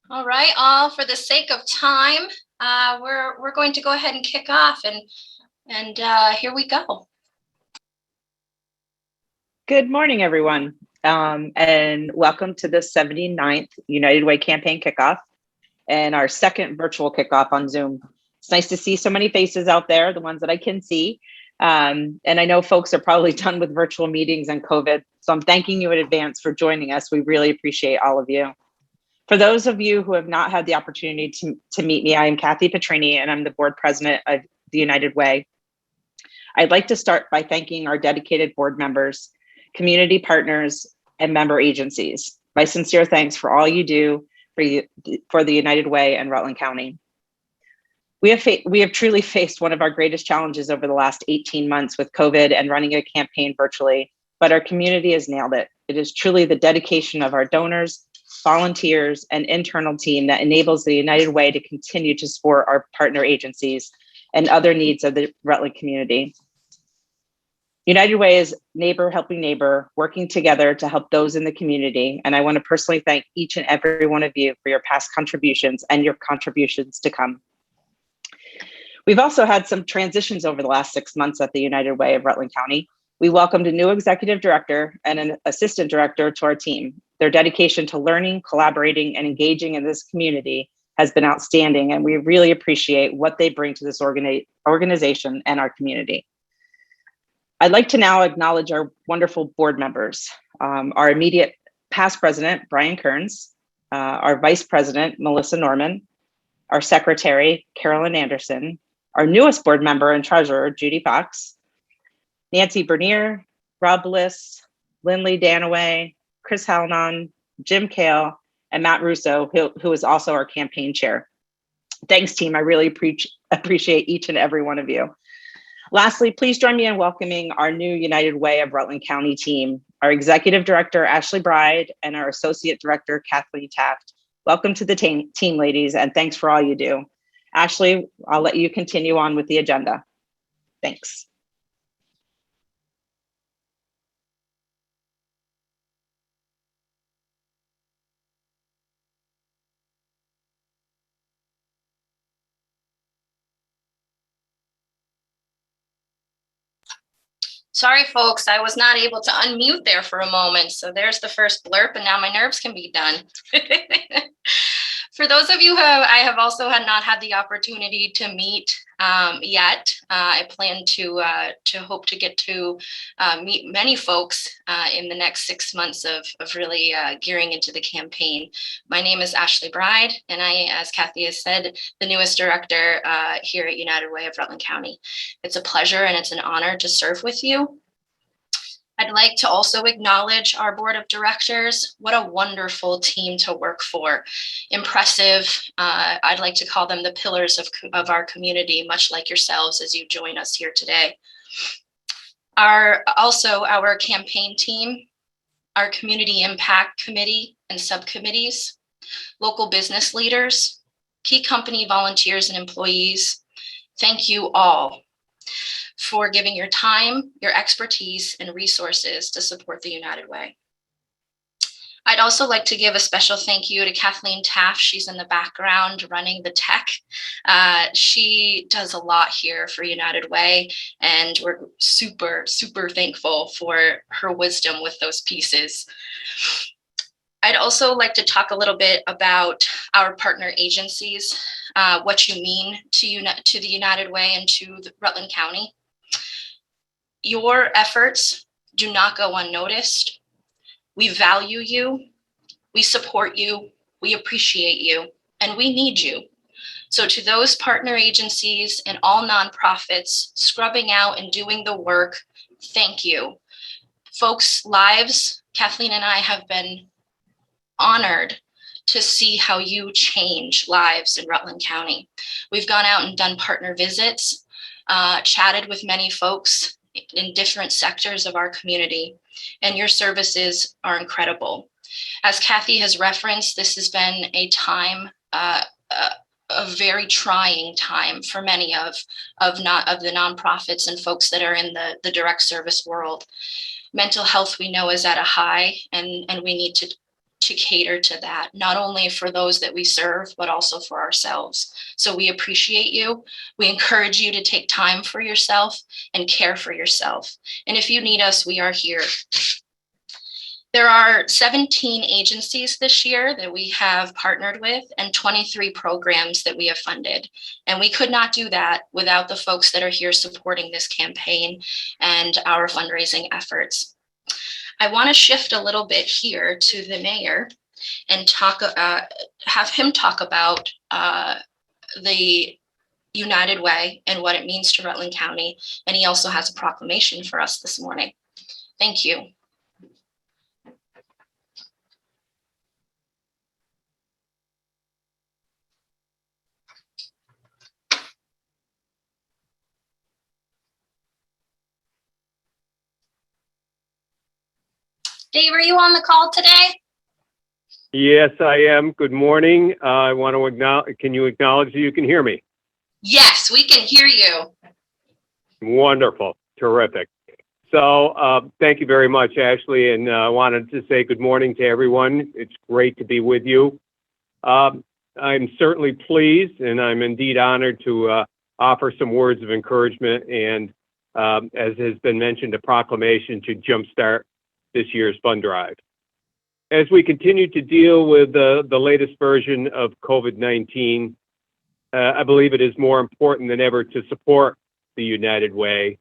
All right, all, for the sake of time, we're going to go ahead and kick off, and here we go. Good morning, everyone, and welcome to the 79th United Way campaign kickoff and our second virtual kickoff on Zoom. It's nice to see so many faces out there, the ones that I can see. And I know folks are probably done with virtual meetings and COVID, so I'm thanking you in advance for joining us. We really appreciate all of you. For those of you who have not had the opportunity to meet me, I am Kathy Petrini, and I'm the board president of the United Way. I'd like to start by thanking our dedicated board members, community partners, and member agencies. My sincere thanks for all you do for the United Way and Rutland County. We have truly faced one of our greatest challenges over the last 18 months with COVID and running a campaign virtually, but our community has nailed it. It is truly the dedication of our donors, volunteers, and internal team that enables the United Way to continue to support our partner agencies and other needs of the Rutland community. United Way is neighbor helping neighbor, working together to help those in the community. And I want to personally thank each and every one of you for your past contributions and your contributions to come. We've also had some transitions over the last 6 months at the United Way of Rutland County. We welcomed a new executive director and an assistant director to our team. Their dedication to learning, collaborating, and engaging in this community has been outstanding, and we really appreciate what they bring to this organization and our community. I'd like to now acknowledge our wonderful board members, our immediate past president, Brian Kearns, our vice president, Melissa Norman, our secretary, Carolyn Anderson, our newest board member and treasurer, Judy Fox, Nancy Bernier, Rob Bliss, Lindley Danaway, Chris Halnon, Jim Kale, and Matt Russo, who is also our campaign chair. Thanks, team. I really appreciate each and every one of you. Lastly, please join me in welcoming our new United Way of Rutland County team, our executive director, Ashley Bride, and our associate director, Kathleen Taft. Welcome to the team, ladies, and thanks for all you do. Ashley, I'll let you continue on with the agenda. Thanks. Sorry, folks, I was not able to unmute there for a moment. So there's the first blurb, and now my nerves can be done. For those of you who I have also not had the opportunity to meet yet, I plan to hope to get to meet many folks in the next 6 months of really gearing into the campaign. My name is Ashley Bride, and I, as Kathy has said, the newest director here at United Way of Rutland County. It's a pleasure and it's an honor to serve with you. I'd like to also acknowledge our board of directors. What a wonderful team to work for. Impressive. I'd like to call them the pillars of our community, much like yourselves as you join us here today. Also our campaign team, our community impact committee and subcommittees, local business leaders, key company volunteers and employees. Thank you all for giving your time, your expertise, and resources to support the United Way. I'd also like to give a special thank you to Kathleen Taft. She's in the background running the tech. She does a lot here for United Way, and we're super, super thankful for her wisdom with those pieces. I'd also like to talk a little bit about our partner agencies, what you mean to the United Way and to Rutland County. Your efforts do not go unnoticed. We value you, we support you, we appreciate you, and we need you. So to those partner agencies and all nonprofits scrubbing out and doing the work, thank you. Folks' lives, Kathleen and I have been honored to see how you change lives in Rutland County. We've gone out and done partner visits, chatted with many folks in different sectors of our community, and your services are incredible. As Kathy has referenced, this has been a time, a very trying time for many of the nonprofits and folks that are in the direct service world. Mental health, we know, is at a high, and we need to to cater to that, not only for those that we serve, but also for ourselves. So we appreciate you. We encourage you to take time for yourself and care for yourself. And if you need us, we are here. There are 17 agencies this year that we have partnered with and 23 programs that we have funded. And we could not do that without the folks that are here supporting this campaign and our fundraising efforts. I want to shift a little bit here to the mayor and have him talk about the United Way and what it means to Rutland County. And he also has a proclamation for us this morning. Thank you. Dave, are you on the call today? Yes, I am. Good morning. I want to acknowledge, can you acknowledge that you can hear me? Yes, we can hear you. Wonderful. Terrific. So thank you very much, Ashley. And I wanted to say good morning to everyone. It's great to be with you. I'm certainly pleased and I'm indeed honored to offer some words of encouragement and, as has been mentioned, a proclamation to jumpstart this year's fund drive. As we continue to deal with the latest version of COVID-19, I believe it is more important than ever to support the United Way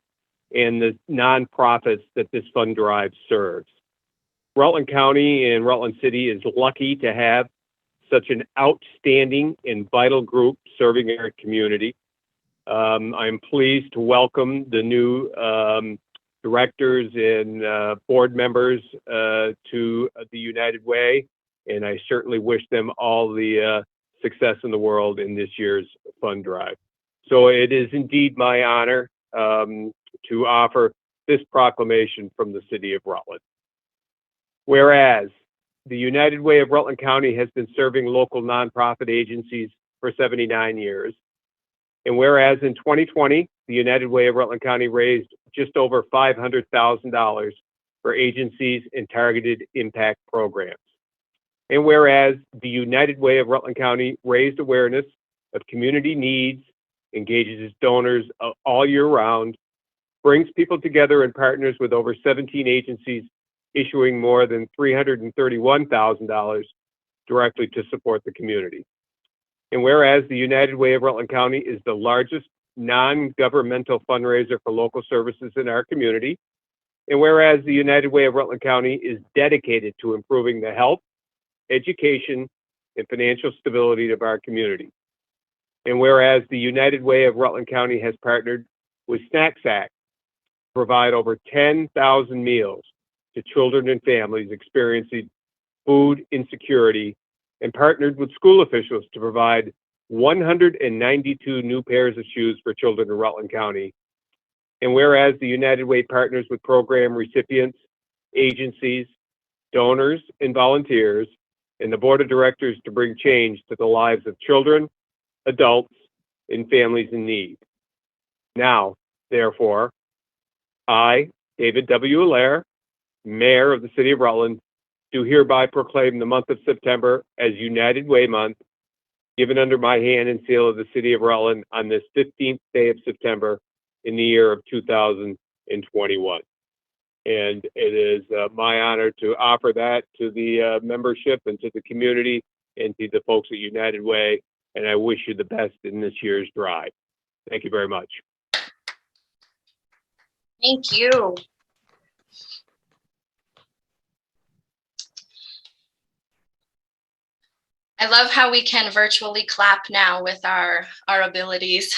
and the nonprofits that this fund drive serves. Rutland County and Rutland City is lucky to have such an outstanding and vital group serving our community. I'm pleased to welcome the new directors and board members to the United Way, and I certainly wish them all the success in the world in this year's fund drive. So it is indeed my honor to offer this proclamation from the city of Rutland. Whereas the United Way of Rutland County has been serving local nonprofit agencies for 79 years, and whereas in 2020, the United Way of Rutland County raised just over $500,000 for agencies and targeted impact programs. And whereas the United Way of Rutland County raised awareness of community needs, engages its donors all year round, brings people together and partners with over 17 agencies, issuing more than $331,000 directly to support the community. And whereas the United Way of Rutland County is the largest non-governmental fundraiser for local services in our community, and whereas the United Way of Rutland County is dedicated to improving the health, education, and financial stability of our community, and whereas the United Way of Rutland County has partnered with Snack Sack to provide over 10,000 meals to children and families experiencing food insecurity, and partnered with school officials to provide 192 new pairs of shoes for children in Rutland County. And whereas the United Way partners with program recipients, agencies, donors, and volunteers, and the board of directors to bring change to the lives of children, adults, and families in need. Now, therefore, I, David W. Allaire, Mayor of the City of Rutland, do hereby proclaim the month of September as United Way Month, given under my hand and seal of the City of Rutland on this 15th day of September in the year of 2021. And it is my honor to offer that to the membership and to the community and to the folks at United Way. And I wish you the best in this year's drive. Thank you very much. Thank you. I love how we can virtually clap now with our abilities.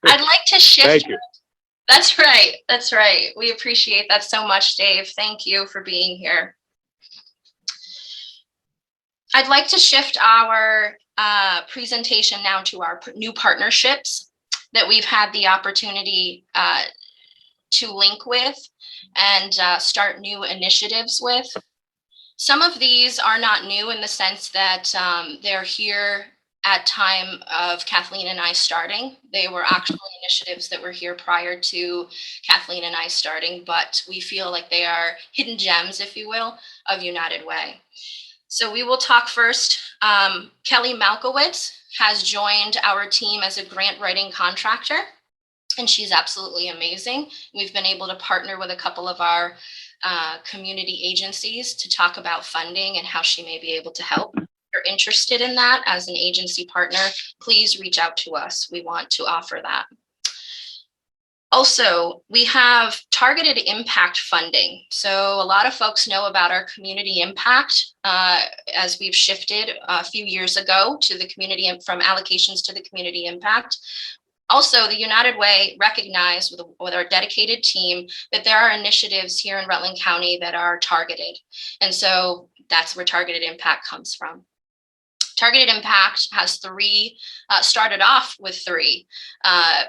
I'd like to shift. Thank you. That's right. That's right. We appreciate that so much, Dave. Thank you for being here. I'd like to shift our presentation now to our new partnerships that we've had the opportunity to link with and start new initiatives with. Some of these are not new in the sense that they're here at time of Kathleen and I starting. They were actually initiatives that were here prior to Kathleen and I starting, but we feel like they are hidden gems, if you will, of United Way. So we will talk first. Kelly Malkowitz has joined our team as a grant writing contractor, and she's absolutely amazing. We've been able to partner with a couple of our community agencies to talk about funding and how she may be able to help. If you're interested in that as an agency partner, please reach out to us. We want to offer that. Also, we have targeted impact funding. So a lot of folks know about our community impact as we've shifted a few years ago to the community from allocations to the community impact. Also, the United Way recognized with our dedicated team that there are initiatives here in Rutland County that are targeted. And so that's where targeted impact comes from. Targeted Impact has started off with three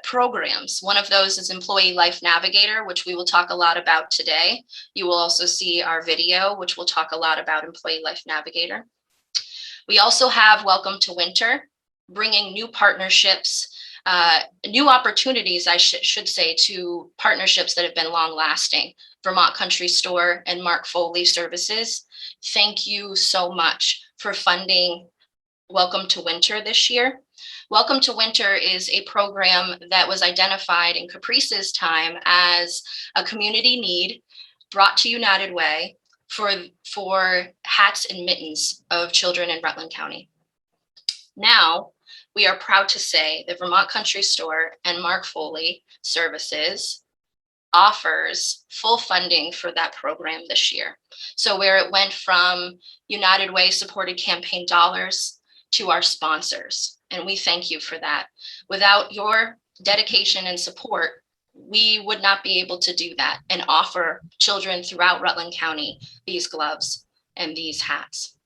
programs. One of those is Employee Life Navigator, which we will talk a lot about today. You will also see our video, which will talk a lot about Employee Life Navigator. We also have Welcome to Winter, bringing new partnerships, new opportunities, I should say, to partnerships that have been long lasting. Vermont Country Store and Mark Foley Services. Thank you so much for funding Welcome to Winter this year. Welcome to Winter is a program that was identified in Caprice's time as a community need brought to United Way for hats and mittens of children in Rutland County. Now, we are proud to say that Vermont Country Store and Mark Foley Services offers full funding for that program this year. So where it went from United Way supported campaign dollars to our sponsors, and we thank you for that. Without your dedication and support, we would not be able to do that and offer children throughout Rutland County these gloves and these hats.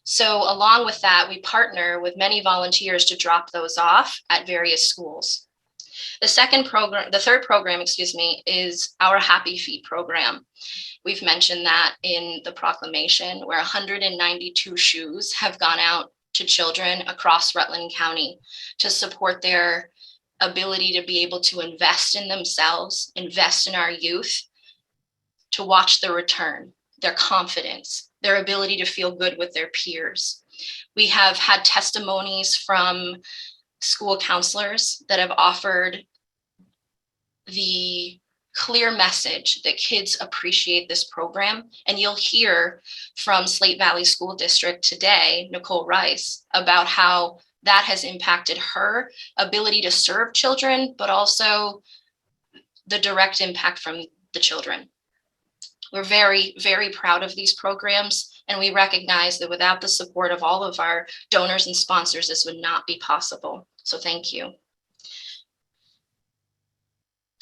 So along with that, we partner with many volunteers to drop those off at various schools. The third program, is our Happy Feet program. We've mentioned that in the proclamation, where 192 shoes have gone out to children across Rutland County to support their ability to be able to invest in themselves, invest in our youth, to watch the return, their confidence, their ability to feel good with their peers. We have had testimonies from school counselors that have offered the clear message that kids appreciate this program. And you'll hear from Slate Valley School District today, Nicole Rice, about how that has impacted her ability to serve children, but also the direct impact from the children. We're very, very proud of these programs, and we recognize that without the support of all of our donors and sponsors, this would not be possible. So thank you.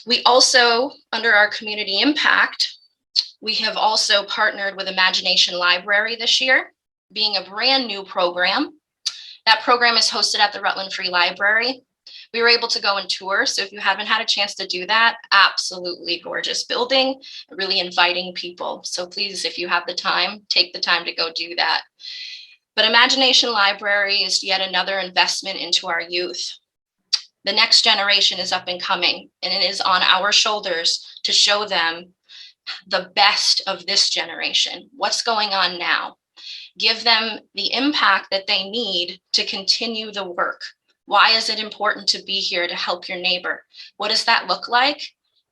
We also, under our community impact, we have also partnered with Imagination Library this year, being a brand new program. That program is hosted at the Rutland Free Library. We were able to go and tour, so if you haven't had a chance to do that, absolutely gorgeous building, really inviting people. So please, if you have the time, take the time to go do that. But Imagination Library is yet another investment into our youth. The next generation is up and coming, and it is on our shoulders to show them the best of this generation. What's going on now? Give them the impact that they need to continue the work. Why is it important to be here to help your neighbor? What does that look like?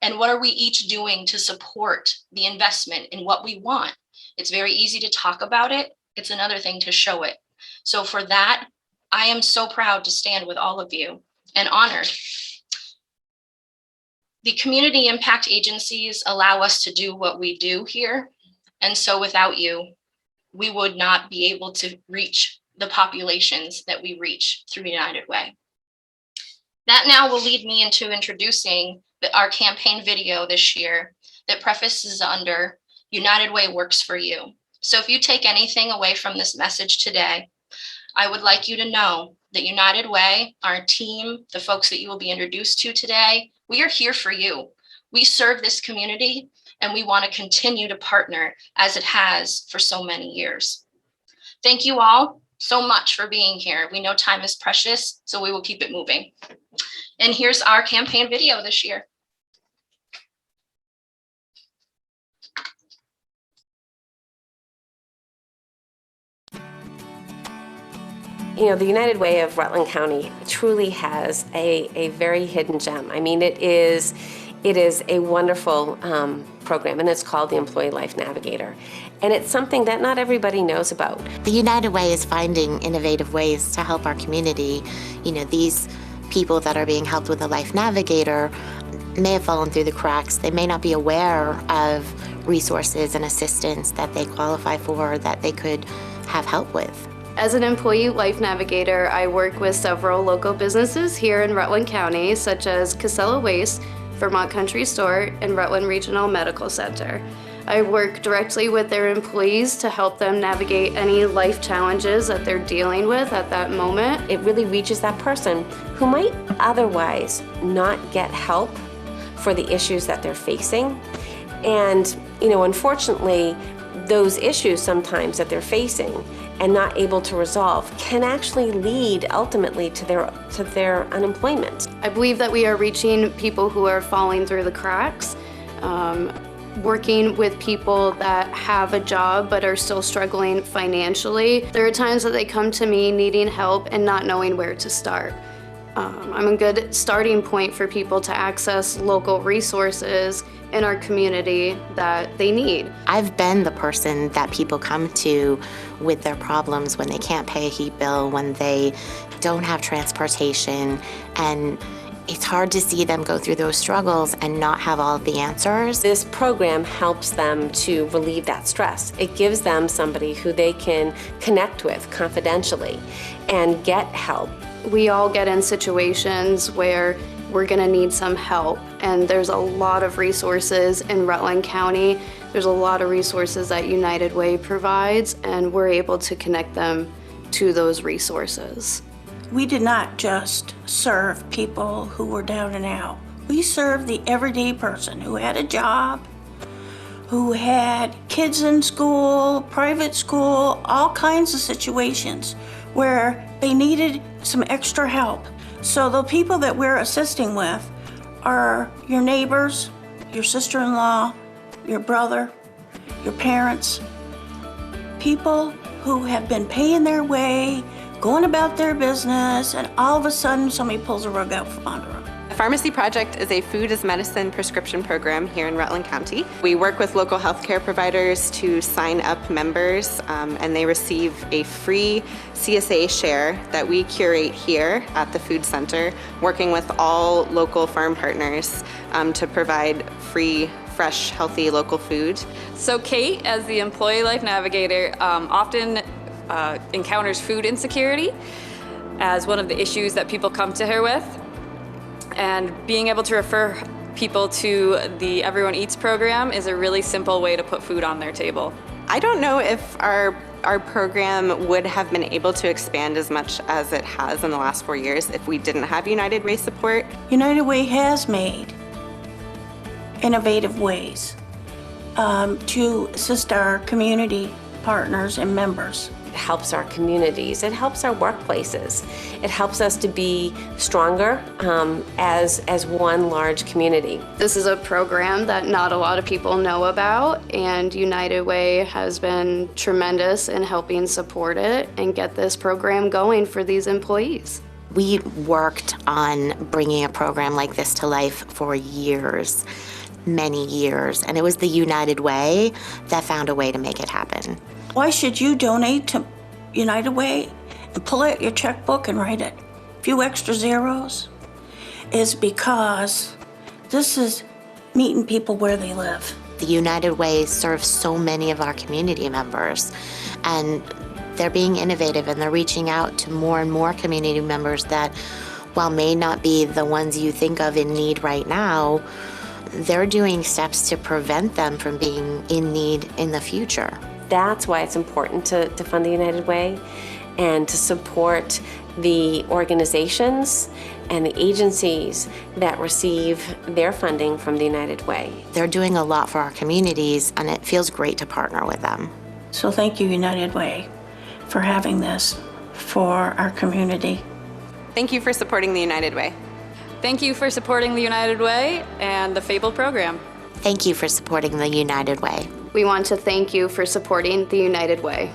And what are we each doing to support the investment in what we want? It's very easy to talk about it. It's another thing to show it. So for that, I am so proud to stand with all of you and honored. The community impact agencies allow us to do what we do here. And so without you, we would not be able to reach the populations that we reach through United Way. That now will lead me into introducing our campaign video this year that prefaces under United Way works for you. So if you take anything away from this message today, I would like you to know that United Way, our team, the folks that you will be introduced to today, we are here for you. We serve this community, and we want to continue to partner as it has for so many years. Thank you all. so much for being here. We know time is precious, so we will keep it moving. And here's our campaign video this year. You know, the United Way of Rutland County truly has a very hidden gem. I mean, it is a wonderful program, and it's called the Employee Life Navigator. And it's something that not everybody knows about. The United Way is finding innovative ways to help our community. You know, these people that are being helped with the Life Navigator may have fallen through the cracks. They may not be aware of resources and assistance that they qualify for, that they could have help with. As an Employee Life Navigator, I work with several local businesses here in Rutland County, such as Casella Waste, Vermont Country Store, and Rutland Regional Medical Center. I work directly with their employees to help them navigate any life challenges that they're dealing with at that moment. It really reaches that person who might otherwise not get help for the issues that they're facing. And, you know, unfortunately, those issues sometimes that they're facing and not able to resolve can actually lead ultimately to their unemployment. I believe that we are reaching people who are falling through the cracks, working with people that have a job but are still struggling financially. There are times that they come to me needing help and not knowing where to start. I'm a good starting point for people to access local resources in our community that they need. I've been the person that people come to with their problems when they can't pay a heat bill, when they don't have transportation, and it's hard to see them go through those struggles and not have all of the answers. This program helps them to relieve that stress. It gives them somebody who they can connect with confidentially and get help. We all get in situations where we're gonna need some help, and there's a lot of resources in Rutland County. There's a lot of resources that United Way provides, and we're able to connect them to those resources. We did not just serve people who were down and out. We served the everyday person who had a job, who had kids in school, private school, all kinds of situations where they needed some extra help. So the people that we're assisting with are your neighbors, your sister-in-law, your brother, your parents, people who have been paying their way, going about their business, and all of a sudden somebody pulls a rug out from under them. The Pharmacy Project is a food as medicine prescription program here in Rutland County. We work with local healthcare providers to sign up members, and they receive a free CSA share that we curate here at the food center, working with all local farm partners to provide free, fresh, healthy local food. So Kate, as the Employee Life Navigator, often encounters food insecurity as one of the issues that people come to her with. And being able to refer people to the Everyone Eats program is a really simple way to put food on their table. I don't know if our program would have been able to expand as much as it has in the last 4 years if we didn't have United Way support. United Way has made innovative ways to assist our community partners and members. It helps our communities, it helps our workplaces, it helps us to be stronger as one large community. This is a program that not a lot of people know about, and United Way has been tremendous in helping support it and get this program going for these employees. We worked on bringing a program like this to life for years, many years, and it was the United Way that found a way to make it happen. Why should you donate to United Way and pull out your checkbook and write a few extra zeros? Is because this is meeting people where they live. The United Way serves so many of our community members, and they're being innovative, and they're reaching out to more and more community members that, while may not be the ones you think of in need right now, they're doing steps to prevent them from being in need in the future. That's why it's important to fund the United Way and to support the organizations and the agencies that receive their funding from the United Way. They're doing a lot for our communities, and it feels great to partner with them. So thank you, United Way, for having this. for our community. Thank you for supporting the United Way. Thank you for supporting the United Way and the FABLE program. Thank you for supporting the United Way. We want to thank you for supporting the United Way.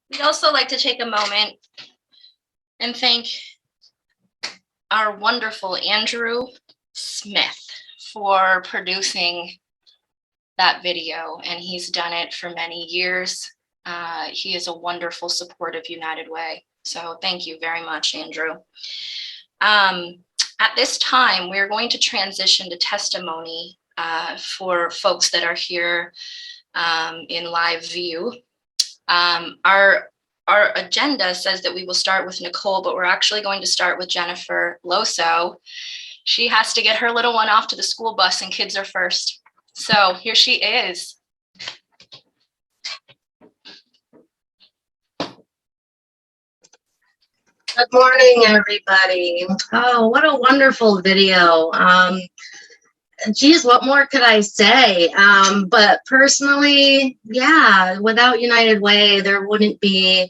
We'd also like to take a moment and thank our wonderful Andrew Smith for producing that video, and he's done it for many years. He is a wonderful support of United Way. So thank you very much, Andrew. At this time, we're going to transition to testimony for folks that are here in live view. Our agenda says that we will start with Nicole, but we're actually going to start with Jennifer Loso. She has to get her little one off to the school bus, and kids are first. So here she is. Good morning, everybody. Oh, what a wonderful video. Geez, what more could I say? But personally, yeah, without United Way, there wouldn't be,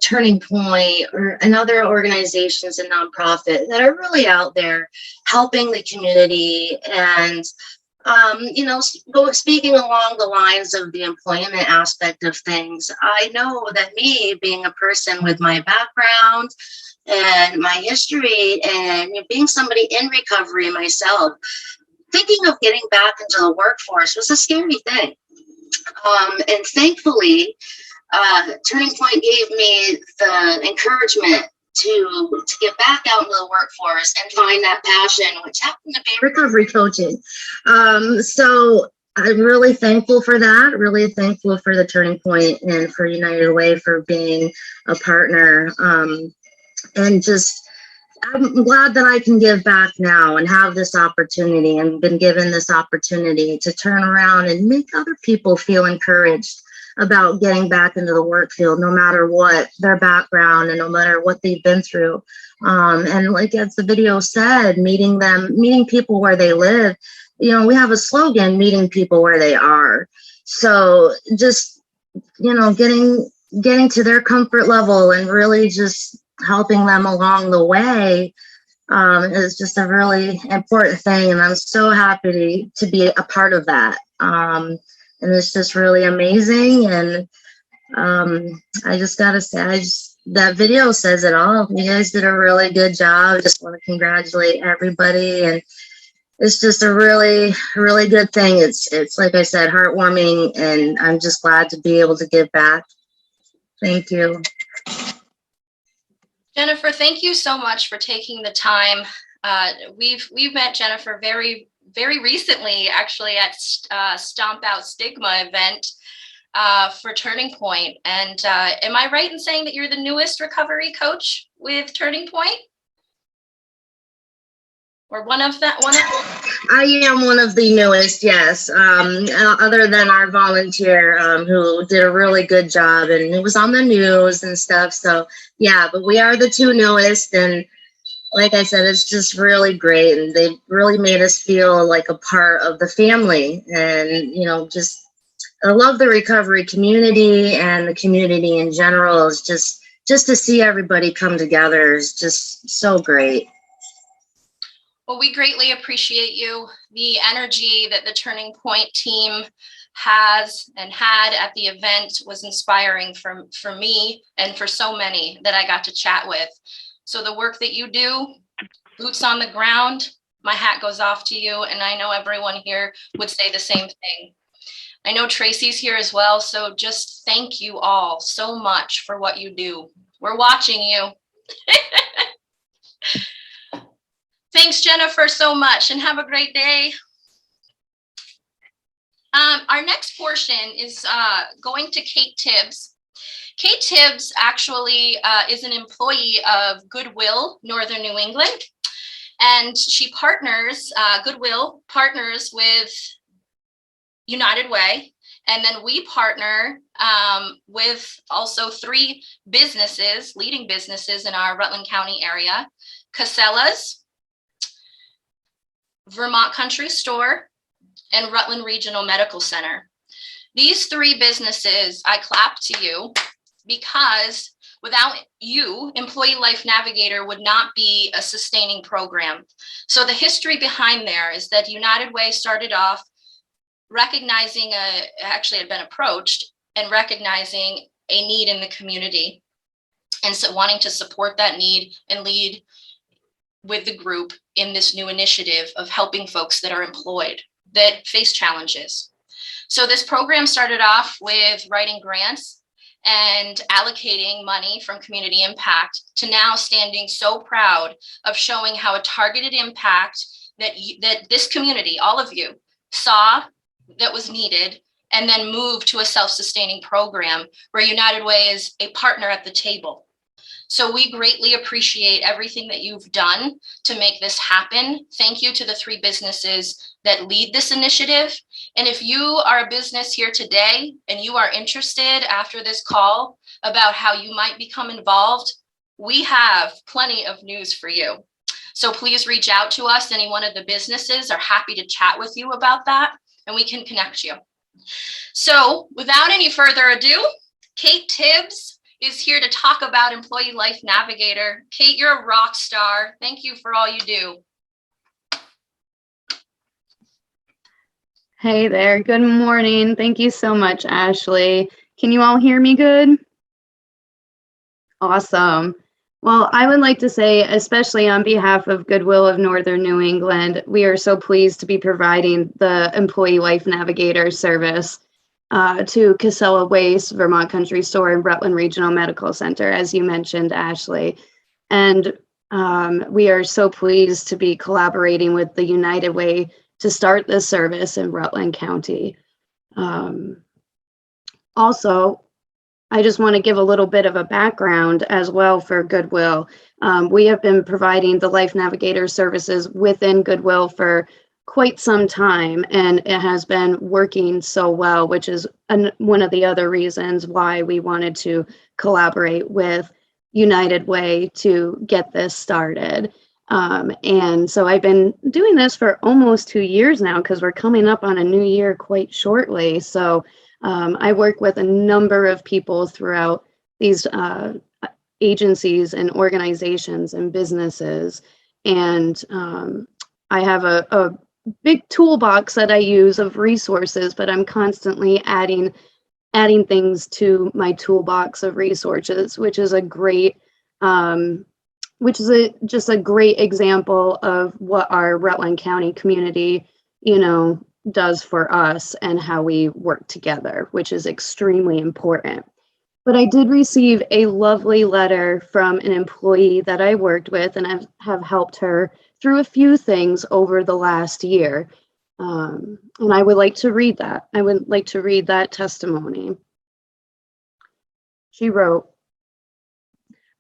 Turning Point and other organizations and nonprofit that are really out there helping the community and, speaking along the lines of the employment aspect of things. I know that me being a person with my background and my history and being somebody in recovery myself, thinking of getting back into the workforce was a scary thing. And thankfully, Turning Point gave me the encouragement to get back out into the workforce and find that passion, which happened to be recovery coaching. So I'm really thankful for that, really thankful for the Turning Point and for United Way for being a partner. And just, I'm glad that I can give back now and have this opportunity and been given this opportunity to turn around and make other people feel encouraged about getting back into the work field, no matter what their background and no matter what they've been through. And like as the video said, meeting people where they live. We have a slogan, meeting people where they are. So just, getting to their comfort level and really just helping them along the way is just a really important thing. And I'm so happy to be a part of that. And it's just really amazing. And I just gotta say, that video says it all. You guys did a really good job. Just want to congratulate everybody. And it's just a really, really good thing. It's like I said, heartwarming, and I'm just glad to be able to give back. Thank you. Jennifer, thank you so much for taking the time. We've met Jennifer very recently, actually, at Stomp Out Stigma event for Turning Point. And am I right in saying that you're the newest recovery coach with Turning Point? Or one of them? I am one of the newest, yes. Other than our volunteer who did a really good job, and it was on the news and stuff. So yeah, but we are the two newest, and like I said, it's just really great, and they really made us feel like a part of the family. And just I love the recovery community, and the community in general is just to see everybody come together is just so great. Well, we greatly appreciate you. The energy that the Turning Point team has and had at the event was inspiring for me and for so many that I got to chat with. So the work that you do, boots on the ground, my hat goes off to you. And I know everyone here would say the same thing. I know Tracy's here as well. So just thank you all so much for what you do. We're watching you. Thanks, Jennifer, so much, and have a great day. Our next portion is going to Kate Tibbs. Kate Tibbs actually is an employee of Goodwill, Northern New England, and she partners, Goodwill partners with United Way And then we partner with also 3 businesses, leading businesses in our Rutland County area, Casella's, Vermont Country Store, and Rutland Regional Medical Center. These 3 businesses, I clap to you because without you, Employee Life Navigator would not be a sustaining program. So the history behind there is that United Way started off recognizing actually had been approached and recognizing a need in the community. And so wanting to support that need and lead with the group in this new initiative of helping folks that are employed that face challenges. So this program started off with writing grants and allocating money from community impact to now standing so proud of showing how a targeted impact that this community, all of you, saw that was needed and then moved to a self-sustaining program where United Way is a partner at the table. So we greatly appreciate everything that you've done to make this happen. Thank you to the 3 businesses that lead this initiative. And if you are a business here today and you are interested after this call about how you might become involved, we have plenty of news for you. So please reach out to us. Any one of the businesses are happy to chat with you about that, and we can connect you. So without any further ado, Kate Tibbs is here to talk about Employee Life Navigator. Kate, you're a rock star. Thank you for all you do. Hey there. Good morning. Thank you so much, Ashley. Can you all hear me good? Awesome. Well, I would like to say, especially on behalf of Goodwill of Northern New England, we are so pleased to be providing the Employee Life Navigator service to Casella Waste, Vermont Country Store, and Rutland Regional Medical Center, as you mentioned, Ashley. And we are so pleased to be collaborating with the United Way to start this service in Rutland County. Also, I just want to give a little bit of a background as well for Goodwill. We have been providing the Life Navigator services within Goodwill for quite some time, and it has been working so well, which is one of the other reasons why we wanted to collaborate with United Way to get this started. And so I've been doing this for almost 2 years now because we're coming up on a new year quite shortly. So I work with a number of people throughout these agencies and organizations and businesses. And I have a big toolbox that I use of resources, but I'm constantly adding things to my toolbox of resources, which is a great, just a great example of what our Rutland County community, does for us and how we work together, which is extremely important. But I did receive a lovely letter from an employee that I worked with, and I have helped her through a few things over the last year. And I would like to read that. I would like to read that testimony. She wrote,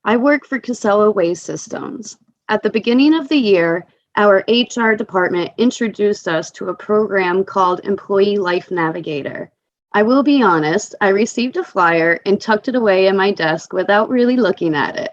I work for Casella Waste Systems. At the beginning of the year, our HR department introduced us to a program called Employee Life Navigator. I will be honest, I received a flyer and tucked it away in my desk without really looking at it,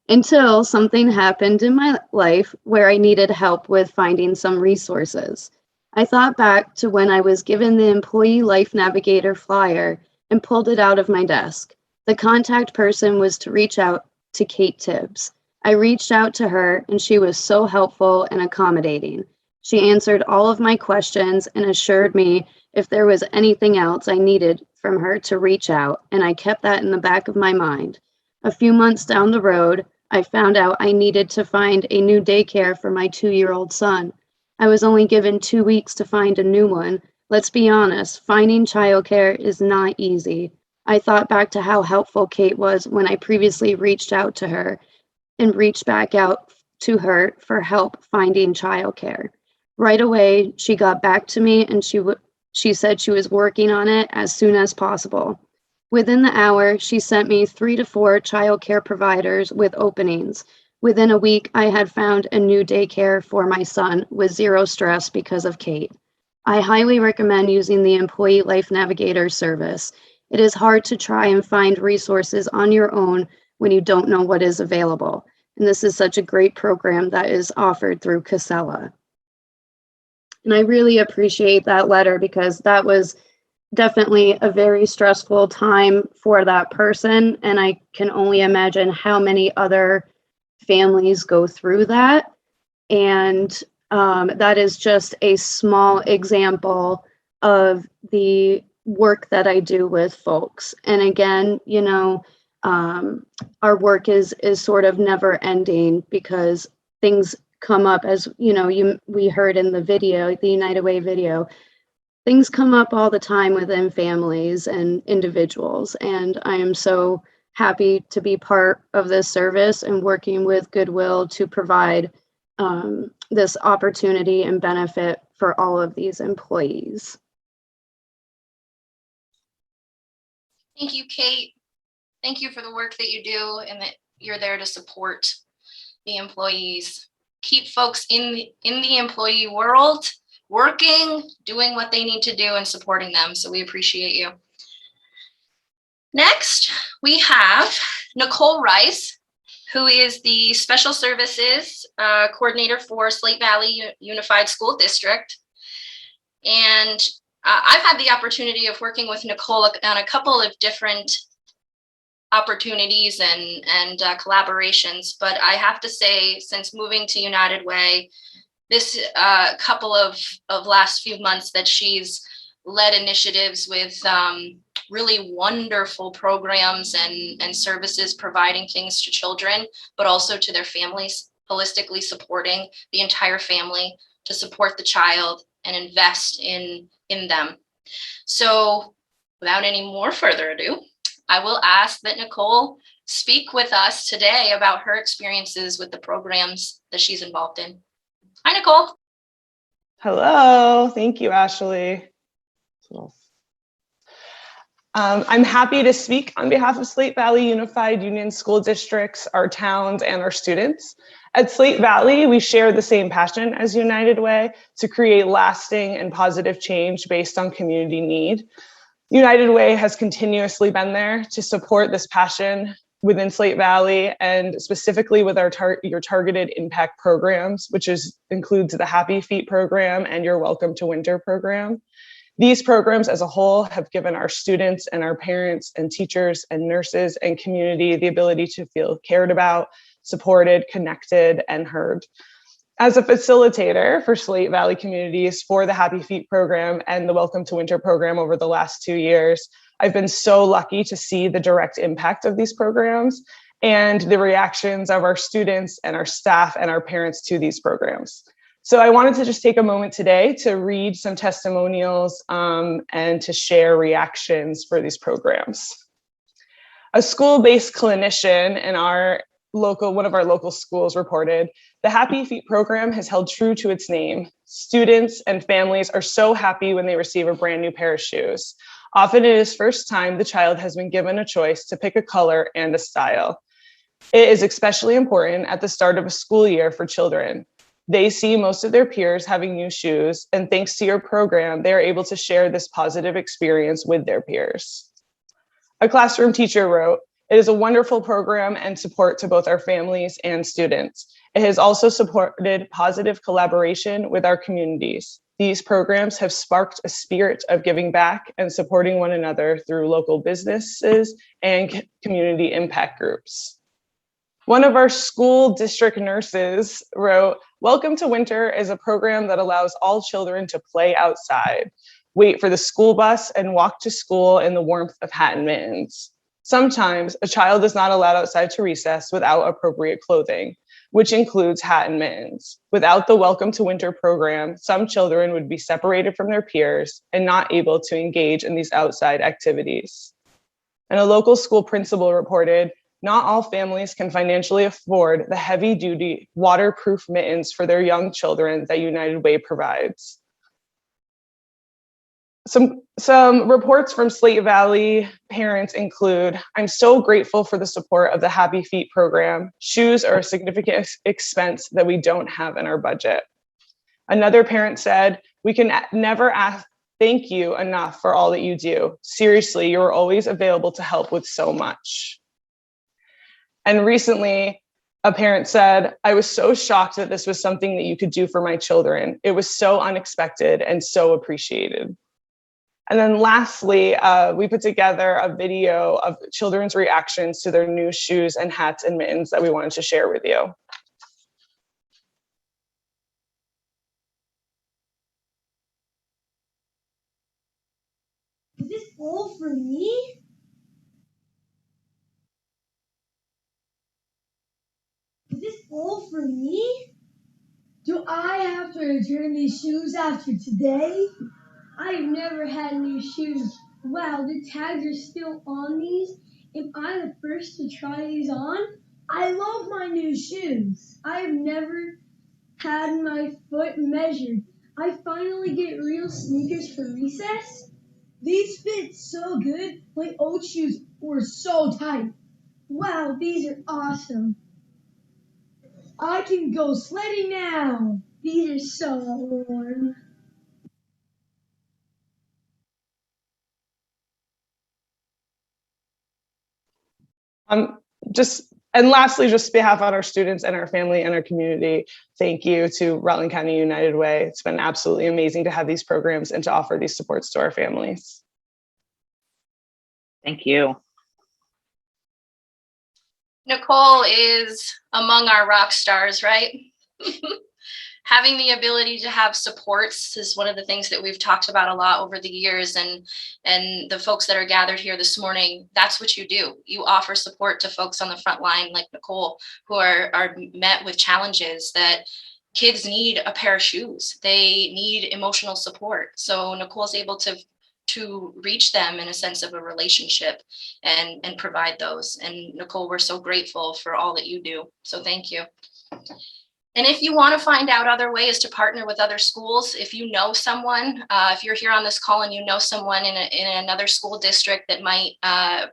until something happened in my life where I needed help with finding some resources. I thought back to when I was given the Employee Life Navigator flyer and pulled it out of my desk. The contact person was to reach out to Kate Tibbs. I reached out to her and she was so helpful and accommodating. She answered all of my questions and assured me if there was anything else I needed from her to reach out, and I kept that in the back of my mind. A few months down the road, I found out I needed to find a new daycare for my 2-year-old son. I was only given 2 weeks to find a new one. Let's be honest, finding childcare is not easy. I thought back to how helpful Kate was when I previously reached out to her and reached back out to her for help finding childcare. Right away, she got back to me and she said she was working on it as soon as possible. Within the hour, she sent me 3 to 4 childcare providers with openings. Within a week, I had found a new daycare for my son with zero stress because of Kate. I highly recommend using the Employee Life Navigator service. It is hard to try and find resources on your own when you don't know what is available. And this is such a great program that is offered through Casella. And I really appreciate that letter because that was definitely a very stressful time for that person. And I can only imagine how many other families go through that. And that is just a small example of the work that I do with folks. And again, you know, our work is sort of never ending because things come up, as you know, we heard in the video, the United Way video, things come up all the time within families and individuals. And I am so happy to be part of this service and working with Goodwill to provide this opportunity and benefit for all of these employees. Thank you, Kate. Thank you for the work that you do and that you're there to support the employees. Keep folks in the employee world working, doing what they need to do and supporting them. So we appreciate you. Next, we have Nicole Rice, who is the Special Services Coordinator for Slate Valley Unified School District. And I've had the opportunity of working with Nicole on a couple of different opportunities and collaborations, but I have to say, since moving to United Way, this couple of last few months that she's led initiatives with really wonderful programs and services, providing things to children, but also to their families, holistically supporting the entire family to support the child and invest in them. So without any more further ado, I will ask that Nicole speak with us today about her experiences with the programs that she's involved in. Hi, Nicole. Hello, thank you, Ashley. I'm happy to speak on behalf of Slate Valley Unified Union School Districts, our towns, and our students. At Slate Valley, we share the same passion as United Way to create lasting and positive change based on community need. United Way has continuously been there to support this passion within Slate Valley, and specifically with your targeted impact programs, which includes the Happy Feet program and your Welcome to Winter program. These programs as a whole have given our students and our parents and teachers and nurses and community the ability to feel cared about, supported, connected, and heard. As a facilitator for Slate Valley communities for the Happy Feet program and the Welcome to Winter program over the last 2 years, I've been so lucky to see the direct impact of these programs and the reactions of our students and our staff and our parents to these programs. So I wanted to just take a moment today to read some testimonials and to share reactions for these programs. A school-based clinician in one of our local schools reported, the Happy Feet program has held true to its name. Students and families are so happy when they receive a brand new pair of shoes. Often it is first time the child has been given a choice to pick a color and a style. It is especially important at the start of a school year for children. They see most of their peers having new shoes, and thanks to your program, they are able to share this positive experience with their peers. A classroom teacher wrote, "It is a wonderful program and support to both our families and students. It has also supported positive collaboration with our communities. These programs have sparked a spirit of giving back and supporting one another through local businesses and community impact groups." One of our school district nurses wrote, "Welcome to Winter is a program that allows all children to play outside, wait for the school bus, and walk to school in the warmth of hat and mittens. Sometimes a child is not allowed outside to recess without appropriate clothing, which includes hat and mittens. Without the Welcome to Winter program, some children would be separated from their peers and not able to engage in these outside activities." And a local school principal reported, "Not all families can financially afford the heavy-duty waterproof mittens for their young children that United Way provides." Some reports from Slate Valley parents include, "I'm so grateful for the support of the Happy Feet program. Shoes are a significant expense that we don't have in our budget." Another parent said, We can never thank you enough for all that you do. Seriously, you're always available to help with so much. And recently, a parent said, I was so shocked that this was something that you could do for my children. It was so unexpected and so appreciated. And then lastly, we put together a video of children's reactions to their new shoes and hats and mittens that we wanted to share with you. Is this all for me? Is this all for me? Do I have to return these shoes after today? I've never had new shoes. Wow, the tags are still on these. Am I the first to try these on? I love my new shoes. I've never had my foot measured. I finally get real sneakers for recess. These fit so good. My old shoes were so tight. Wow, these are awesome. I can go sledding now. These are so warm. And lastly, just on behalf of our students and our family and our community, thank you to Rutland County United Way. It's been absolutely amazing to have these programs and to offer these supports to our families. Thank you. Nicole is among our rock stars, right? Having the ability to have supports is one of the things that we've talked about a lot over the years, and the folks that are gathered here this morning, that's what you do. You offer support to folks on the front line like Nicole, who are met with challenges that kids need a pair of shoes. They need emotional support. So Nicole's able to reach them in a sense of a relationship and provide those. And Nicole, we're so grateful for all that you do. So thank you. And if you want to find out other ways to partner with other schools, if you know someone, if you're here on this call and you know someone in another school district that might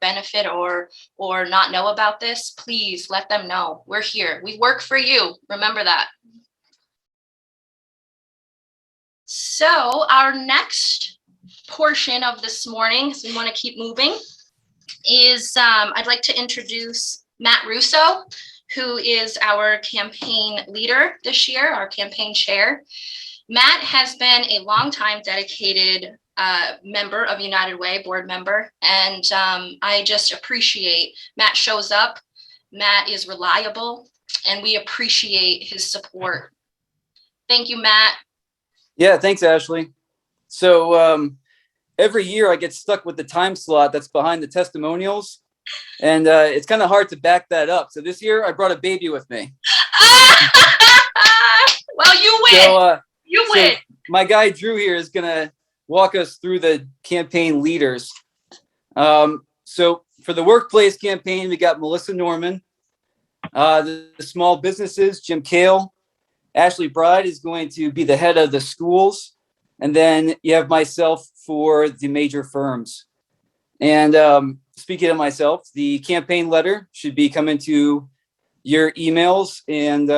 benefit or not know about this, please let them know. We're here. We work for you. Remember that. So our next portion of this morning, so we want to keep moving, is I'd like to introduce Matt Russo, who is our campaign leader this year, our campaign chair. Matt has been a longtime dedicated member of United Way, board member, and I just appreciate Matt shows up. Matt is reliable, and we appreciate his support. Thank you, Matt. Yeah, thanks, Ashley. So every year I get stuck with the time slot that's behind the testimonials. And it's kind of hard to back that up. So this year I brought a baby with me. Well, you win. So, you win. So my guy Drew here is going to walk us through the campaign leaders. So for the workplace campaign, we got Melissa Norman. The small businesses, Jim Kale. Ashley Bride is going to be the head of the schools. And then you have myself for the major firms. And speaking of myself, the campaign letter should be coming to your emails and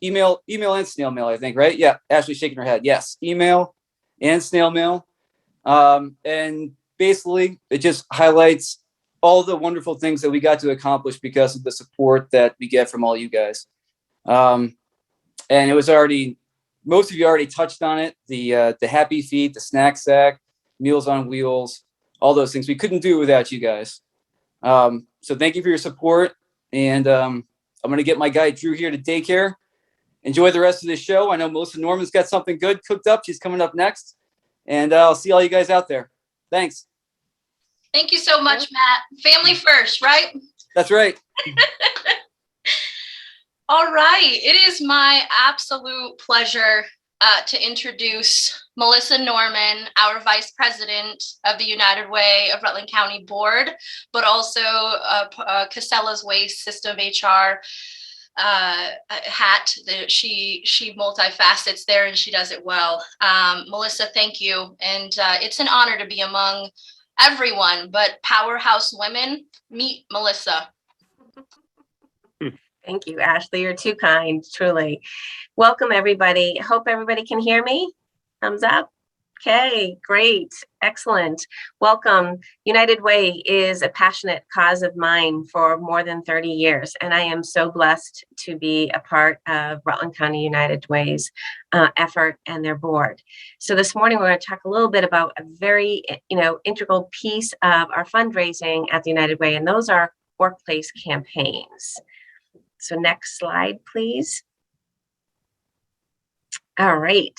email and snail mail, I think, right? Yeah, Ashley's shaking her head. Yes, email and snail mail. And basically, it just highlights all the wonderful things that we got to accomplish because of the support that we get from all you guys. And it was already, most of you already touched on it, the Happy Feet, the Snack Sack, Meals on Wheels, all those things. We couldn't do it without you guys. So thank you for your support. And I'm going to get my guy Drew here to daycare. Enjoy the rest of the show. I know Melissa Norman's got something good cooked up. She's coming up next. And I'll see all you guys out there. Thanks. Thank you so much, Matt. Family first, right? That's right. All right. It is my absolute pleasure to introduce Melissa Norman, our Vice President of the United Way of Rutland County Board, but also Casella's Waste System HR hat. She multifacets there and she does it well. Melissa, thank you. And it's an honor to be among everyone, but powerhouse women. Meet Melissa. Thank you, Ashley. You're too kind, truly. Welcome, everybody. Hope everybody can hear me. Thumbs up. Okay, great. Excellent. Welcome. United Way is a passionate cause of mine for more than 30 years, and I am so blessed to be a part of Rutland County United Way's effort and their board. So this morning, we're going to talk a little bit about a very, integral piece of our fundraising at the United Way, and those are workplace campaigns. So next slide, please. All right.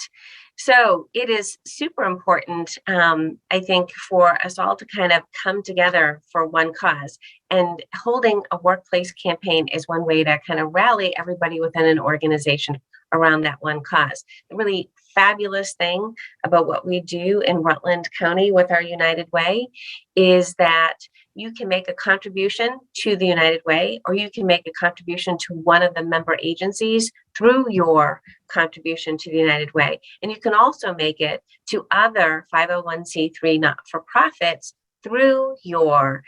So it is super important, I think, for us all to kind of come together for one cause. And holding a workplace campaign is one way to kind of rally everybody within an organization around that one cause. The really fabulous thing about what we do in Rutland County with our United Way is that you can make a contribution to the United Way, or you can make a contribution to one of the member agencies through your contribution to the United Way. And you can also make it to other 501c3 not-for-profits through your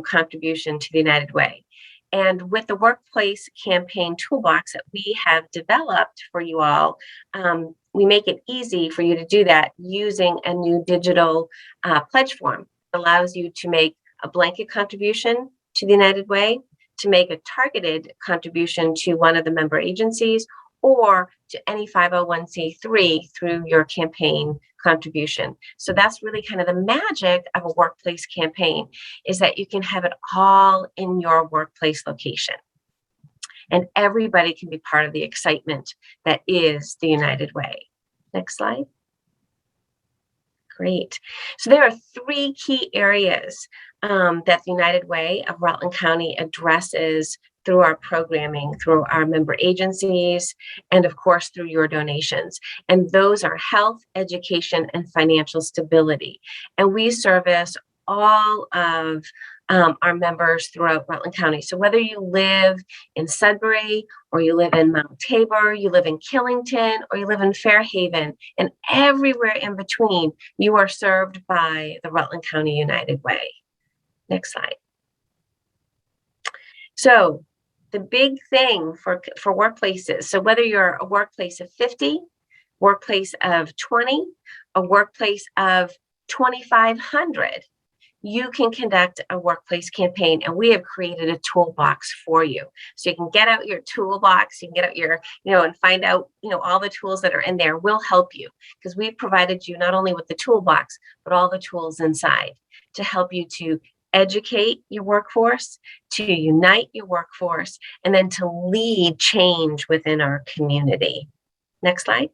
contribution to the United Way. And with the workplace campaign toolbox that we have developed for you all, we make it easy for you to do that using a new digital pledge form. It allows you to make a blanket contribution to the United Way, to make a targeted contribution to one of the member agencies, or to any 501c3 through your campaign contribution. So that's really kind of the magic of a workplace campaign, is that you can have it all in your workplace location. And everybody can be part of the excitement that is the United Way. Next slide. Great. So there are three key areas that the United Way of Rutland County addresses through our programming, through our member agencies, and of course, through your donations. And those are health, education, and financial stability. And we service all of our members throughout Rutland County. So whether you live in Sudbury, or you live in Mount Tabor, you live in Killington, or you live in Fairhaven, and everywhere in between, you are served by the Rutland County United Way. Next slide. So the big thing for workplaces, so whether you're a workplace of 50, workplace of 20, a workplace of 2,500, you can conduct a workplace campaign, and we have created a toolbox for you. So you can get out your toolbox, you can get out your, and find out, all the tools that are in there will help you, because we've provided you not only with the toolbox, but all the tools inside to help you to educate your workforce, to unite your workforce, and then to lead change within our community. Next slide.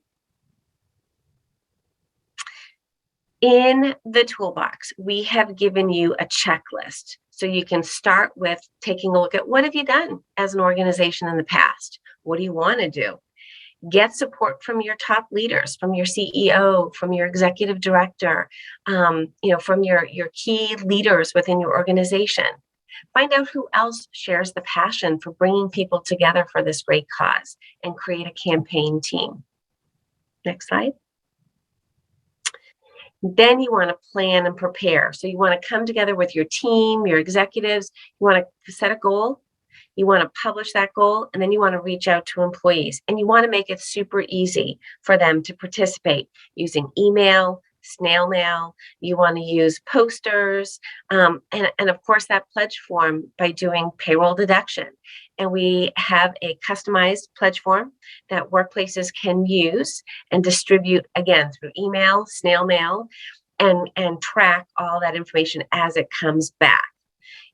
In the toolbox, we have given you a checklist. So you can start with taking a look at what have you done as an organization in the past? What do you want to do? Get support from your top leaders, from your CEO, from your executive director, from your key leaders within your organization. Find out who else shares the passion for bringing people together for this great cause, and create a campaign team. Next slide. Then you want to plan and prepare. So you want to come together with your team, your executives. You want to set a goal. You want to publish that goal, and then you want to reach out to employees, and you want to make it super easy for them to participate using email, snail mail. You want to use posters, and of course that pledge form by doing payroll deduction. And we have a customized pledge form that workplaces can use and distribute, again, through email, snail mail, and track all that information as it comes back.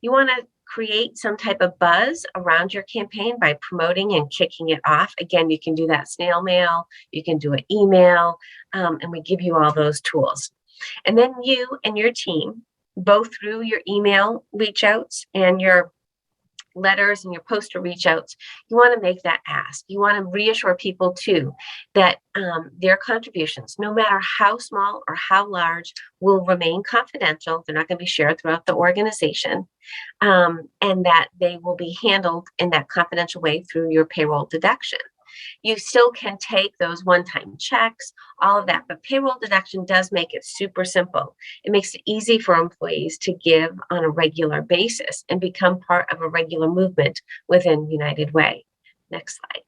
You want to create some type of buzz around your campaign by promoting and kicking it off. Again, you can do that snail mail, you can do an email, and we give you all those tools. And then you and your team, both through your email reach outs and your letters and your poster reach outs, you want to make that ask. You want to reassure people too that their contributions, no matter how small or how large, will remain confidential. They're not going to be shared throughout the organization, and that they will be handled in that confidential way through your payroll deduction. You still can take those one-time checks, all of that, but payroll deduction does make it super simple. It makes it easy for employees to give on a regular basis and become part of a regular movement within United Way. Next slide.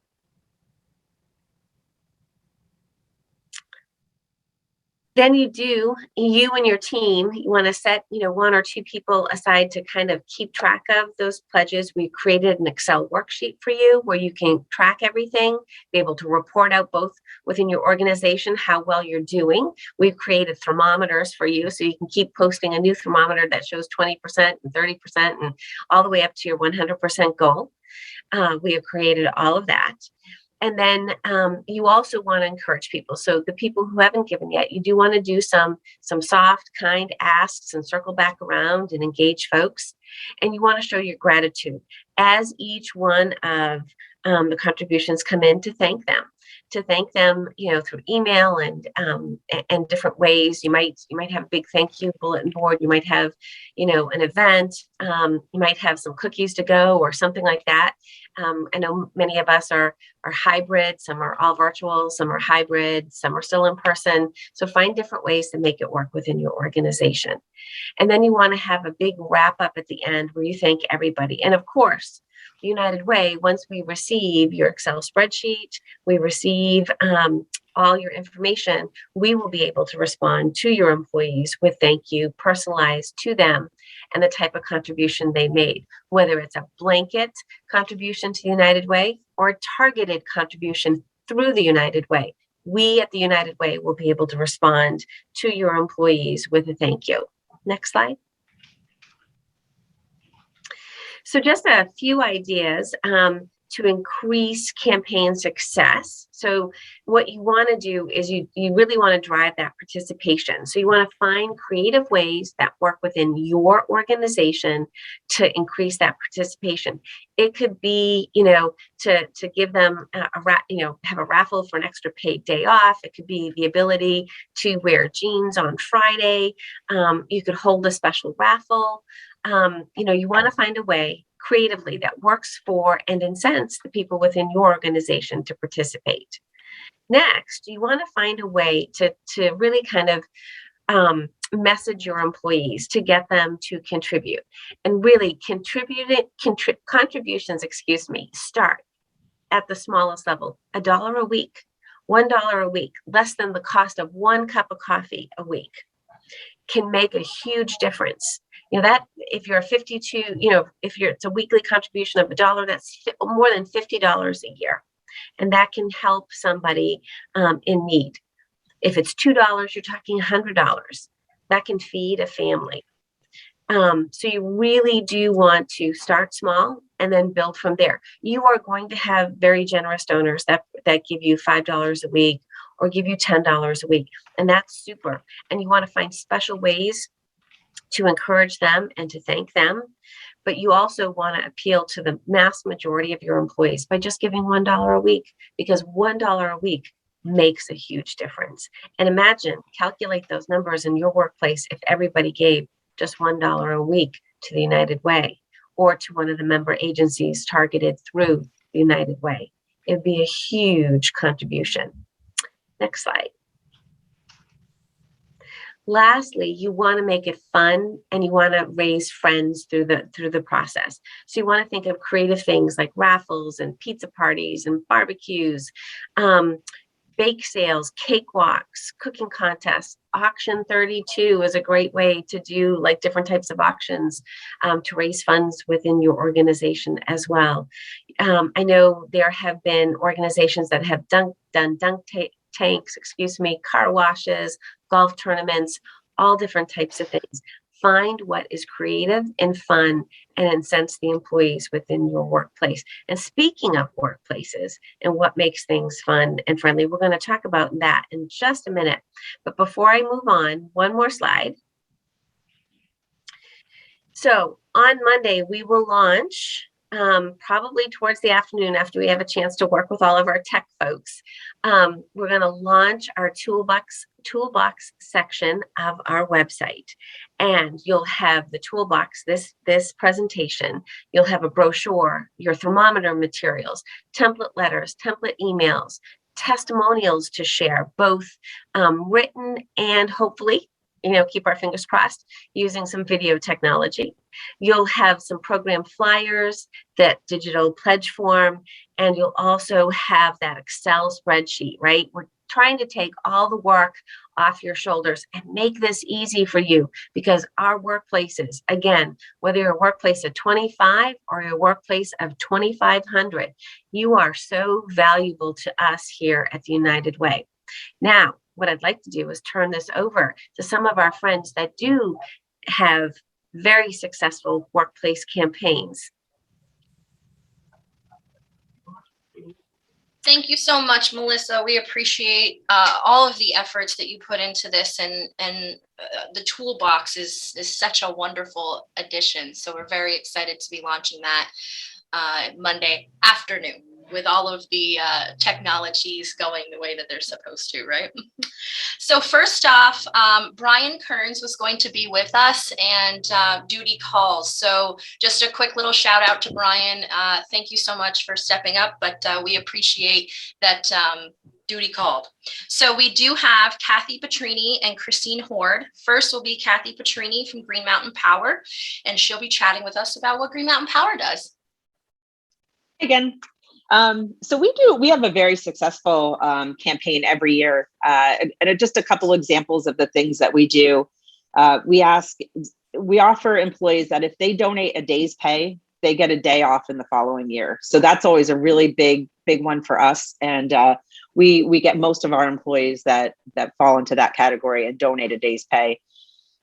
Then you and your team, you want to set, one or two people aside to kind of keep track of those pledges. We created an Excel worksheet for you where you can track everything, be able to report out both within your organization how well you're doing. We've created thermometers for you so you can keep posting a new thermometer that shows 20% and 30% and all the way up to your 100% goal. We have created all of that. And then you also want to encourage people. So the people who haven't given yet, you do want to do some soft, kind asks and circle back around and engage folks. And you want to show your gratitude as each one of the contributions come in to thank them. Through email and different ways. You might have a big thank you bulletin board. You might have, an event. You might have some cookies to go or something like that. I know many of us are hybrid. Some are all virtual. Some are hybrid. Some are still in person. So find different ways to make it work within your organization. And then you want to have a big wrap up at the end where you thank everybody. And of course, United Way, once we receive your Excel spreadsheet, we receive all your information, we will be able to respond to your employees with thank you, personalized to them and the type of contribution they made, whether it's a blanket contribution to the United Way or a targeted contribution through the United Way. We at the United Way will be able to respond to your employees with a thank you. Next slide. So just a few ideas to increase campaign success. So what you want to do is you really want to drive that participation. So you want to find creative ways that work within your organization to increase that participation. It could be, to give them have a raffle for an extra paid day off. It could be the ability to wear jeans on Friday. You could hold a special raffle. You want to find a way creatively that works for and incents the people within your organization to participate. Next, you want to find a way to really kind of message your employees to get them to contribute. And really contributions, start at the smallest level, $1 a week, $1 a week, less than the cost of 1 cup of coffee a week can make a huge difference. That if you're 52, it's a weekly contribution of $1, that's more than $50 a year. And that can help somebody in need. If it's $2, you're talking $100. That can feed a family. So you really do want to start small and then build from there. You are going to have very generous donors that give you $5 a week or give you $10 a week. And that's super. And you want to find special ways to encourage them and to thank them. But you also want to appeal to the mass majority of your employees by just giving $1 a week, because $1 a week makes a huge difference. And calculate those numbers in your workplace if everybody gave just $1 a week to the United Way or to one of the member agencies targeted through the United Way. It would be a huge contribution. Next slide. Lastly, you want to make it fun and you want to raise friends through the process. So you want to think of creative things like raffles and pizza parties and barbecues, bake sales, cakewalks, cooking contests. Auction 32 is a great way to do like different types of auctions to raise funds within your organization as well. I know there have been organizations that have done dunk tanks, car washes, golf tournaments, all different types of things. Find what is creative and fun and incents the employees within your workplace. And speaking of workplaces and what makes things fun and friendly, we're going to talk about that in just a minute. But before I move on, one more slide. So on Monday, we will launch probably towards the afternoon after we have a chance to work with all of our tech folks. We're going to launch our toolbox section of our website, and you'll have the toolbox, this presentation. You'll have a brochure, your thermometer materials, template letters, template emails, testimonials to share, both written and hopefully keep our fingers crossed, using some video technology. You'll have some program flyers, that digital pledge form, and you'll also have that Excel spreadsheet, right? We're trying to take all the work off your shoulders and make this easy for you, because our workplaces, again, whether you're a workplace of 25 or a workplace of 2,500, you are so valuable to us here at the United Way. Now, what I'd like to do is turn this over to some of our friends that do have very successful workplace campaigns. Thank you so much, Melissa. We appreciate all of the efforts that you put into this, and the toolbox is such a wonderful addition. So we're very excited to be launching that Monday afternoon, with all of the technologies going the way that they're supposed to, right? So first off, Brian Kearns was going to be with us, and duty calls. So just a quick little shout out to Brian. Thank you so much for stepping up, but we appreciate that duty called. So we do have Kathy Petrini and Christine Hoard. First will be Kathy Petrini from Green Mountain Power, and she'll be chatting with us about what Green Mountain Power does. Again. So we have a very successful campaign every year, and just a couple examples of the things that we do. We offer employees that if they donate a day's pay, they get a day off in the following year. So that's always a really big one for us. And we get most of our employees that fall into that category and donate a day's pay.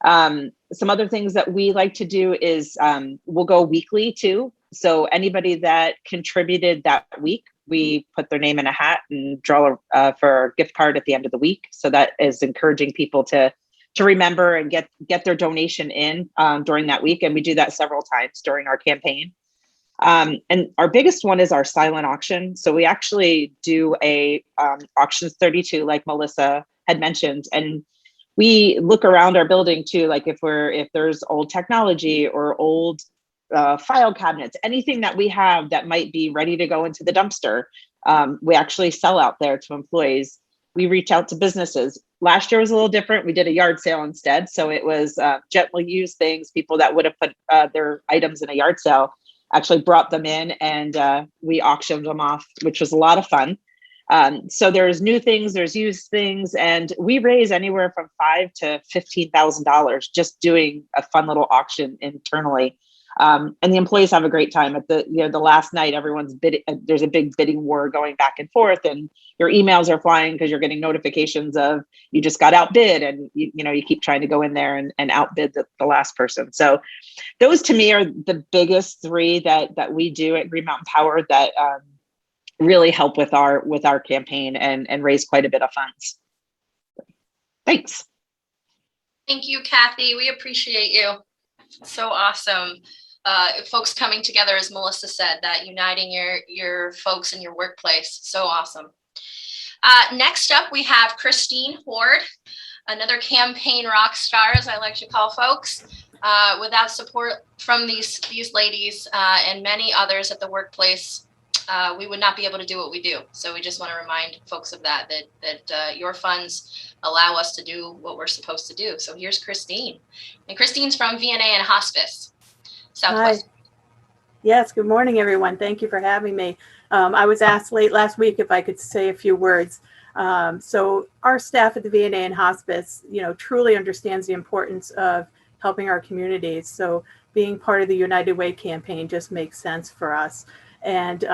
Some other things that we like to do is we'll go weekly too. So anybody that contributed that week, we put their name in a hat and draw for a gift card at the end of the week. So that is encouraging people to remember and get their donation in during that week. And we do that several times during our campaign. And our biggest one is our silent auction. So we actually do a auctions 32, like Melissa had mentioned, and we look around our building too, like if there's old technology or old file cabinets, anything that we have that might be ready to go into the dumpster, we actually sell out there to employees. We reach out to businesses. Last year was a little different. We did a yard sale instead. So it was gently used things. People that would have put their items in a yard sale actually brought them in, and we auctioned them off, which was a lot of fun. So there's new things, there's used things, and we raise anywhere from $5,000 to $15,000 just doing a fun little auction internally. And the employees have a great time. At the last night, everyone's bidding. There's a big bidding war going back and forth, and your emails are flying because you're getting notifications of you just got outbid, and you keep trying to go in there and outbid the last person. So those to me are the biggest three that we do at Green Mountain Power that really help with our campaign and raise quite a bit of funds. Thanks. Thank you, Kathy. We appreciate you. So awesome. Folks coming together, as Melissa said, that uniting your folks in your workplace. So awesome. Next up, we have Christine Hoard, another campaign rock star, as I like to call folks. Without support from these ladies and many others at the workplace, we would not be able to do what we do. So we just want to remind folks of that your funds allow us to do what we're supposed to do. So here's Christine. And Christine's from VNA and Hospice, Southwest. Hi. Yes, good morning, everyone. Thank you for having me. I was asked late last week if I could say a few words. So our staff at the VNA and Hospice, truly understands the importance of helping our communities. So being part of the United Way campaign just makes sense for us. And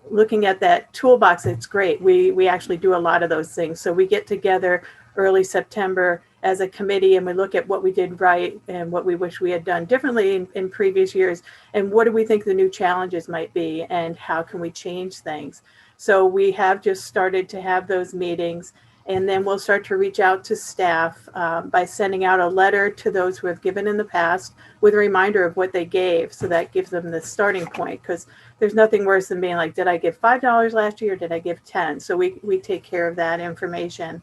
looking at that toolbox, it's great. We actually do a lot of those things. So we get together early September as a committee, and we look at what we did right and what we wish we had done differently in previous years, and what do we think the new challenges might be, and how can we change things. So we have just started to have those meetings, and then we'll start to reach out to staff by sending out a letter to those who have given in the past with a reminder of what they gave. So that gives them the starting point, because there's nothing worse than being like, did I give $5 last year? Or did I give 10? So we take care of that information.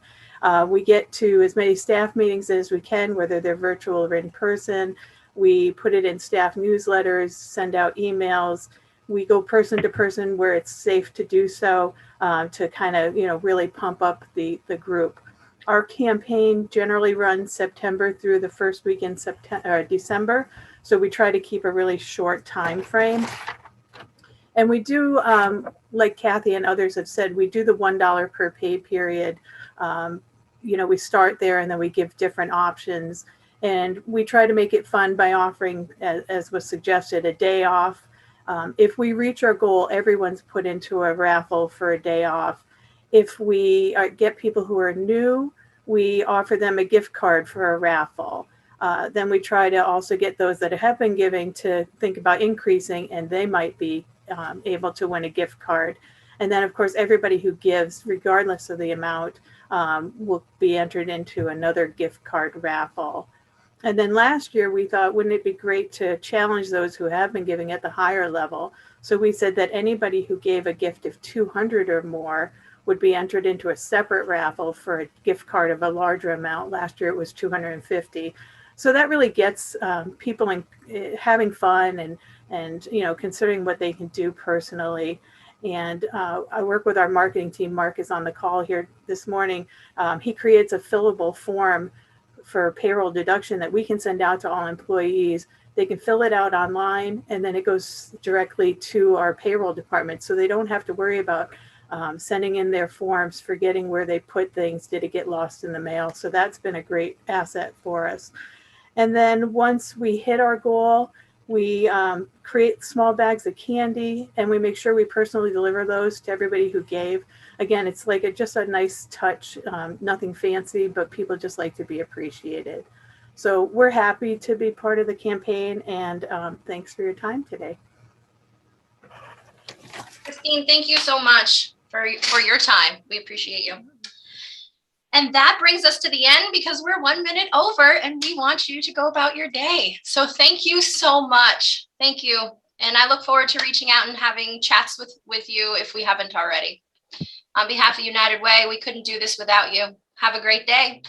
We get to as many staff meetings as we can, whether they're virtual or in person. We put it in staff newsletters, send out emails. We go person to person where it's safe to do so, to kind of, really pump up the group. Our campaign generally runs September through the first week in December. So we try to keep a really short time frame. And we do, like Kathy and others have said, we do the $1 per pay period. We start there and then we give different options. And we try to make it fun by offering, as was suggested, a day off. If we reach our goal, everyone's put into a raffle for a day off. If we get people who are new, we offer them a gift card for a raffle. Then we try to also get those that have been giving to think about increasing, and they might be able to win a gift card. And then, of course, everybody who gives, regardless of the amount, will be entered into another gift card raffle. And then last year, we thought, wouldn't it be great to challenge those who have been giving at the higher level? So we said that anybody who gave a gift of $200 or more would be entered into a separate raffle for a gift card of a larger amount. Last year, it was $250. So that really gets people having fun and considering what they can do personally. And I work with our marketing team. Mark is on the call here this morning. He creates a fillable form for payroll deduction that we can send out to all employees. They can fill it out online, and then it goes directly to our payroll department. So they don't have to worry about sending in their forms, forgetting where they put things. Did it get lost in the mail? So that's been a great asset for us. And then once we hit our goal, we create small bags of candy, and we make sure we personally deliver those to everybody who gave. Again, it's like just a nice touch, nothing fancy, but people just like to be appreciated. So we're happy to be part of the campaign, and thanks for your time today. Christine, thank you so much for your time. We appreciate you. And that brings us to the end because we're 1 minute over and we want you to go about your day. So thank you so much. Thank you. And I look forward to reaching out and having chats with you if we haven't already. On behalf of United Way, we couldn't do this without you. Have a great day.